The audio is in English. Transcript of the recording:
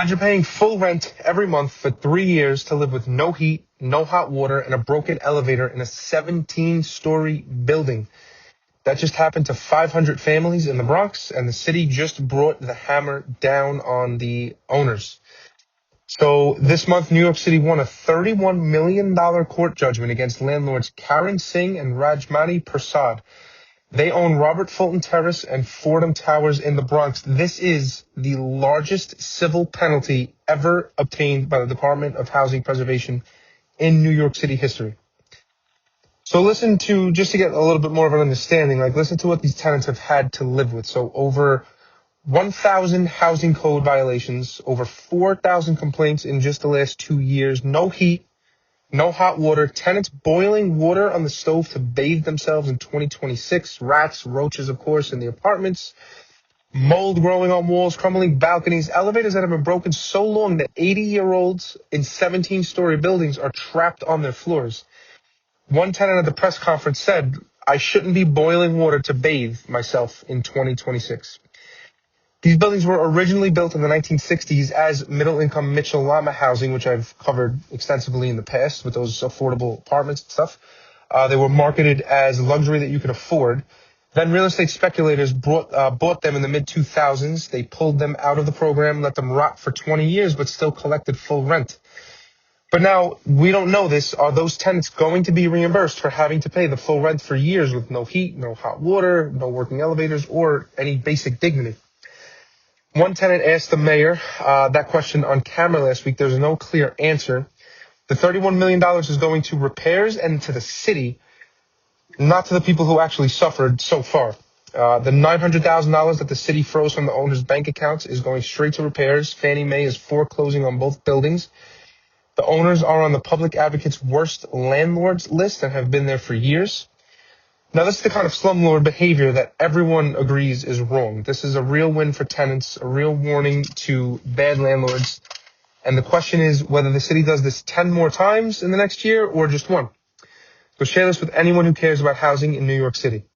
Imagine paying full rent every month for 3 years to live with no heat, no hot water, and a broken elevator in a 17-story building. That just happened to 500 families in the Bronx, and the city just brought the hammer down on the owners. So this month, New York City won a $31 million court judgment against landlords Karan, Singh, and Rajmattie Persaud. They own Robert Fulton Terrace and Fordham Towers in the Bronx. This is the largest civil penalty ever obtained by the Department of Housing Preservation in New York City history. So just to get a little bit more of an understanding, listen to what these tenants have had to live with. So over 1,000 housing code violations, over 4,000 complaints in just the last 2 years, no heat, no hot water, tenants boiling water on the stove to bathe themselves in 2026, rats, roaches, of course, in the apartments, mold growing on walls, crumbling balconies, elevators that have been broken so long that 80-year-olds in 17-story buildings are trapped on their floors. One tenant at the press conference said, "I shouldn't be boiling water to bathe myself in 2026. These buildings were originally built in the 1960s as middle-income Mitchell-Lama housing, which I've covered extensively in the past with those affordable apartments and stuff. They were marketed as luxury that you could afford. Then real estate speculators bought them in the mid-2000s. They pulled them out of the program, let them rot for 20 years, but still collected full rent. But now, we don't know this. Are those tenants going to be reimbursed for having to pay the full rent for years with no heat, no hot water, no working elevators, or any basic dignity?" One tenant asked the mayor that question on camera last week. There's no clear answer. The $31 million is going to repairs and to the city, not to the people who actually suffered so far. The $900,000 that the city froze from the owners' bank accounts is going straight to repairs. Fannie Mae is foreclosing on both buildings. The owners are on the public advocate's worst landlords list and have been there for years. Now, this is the kind of slumlord behavior that everyone agrees is wrong. This is a real win for tenants, a real warning to bad landlords. And the question is whether the city does this 10 more times in the next year or just one. So share this with anyone who cares about housing in New York City.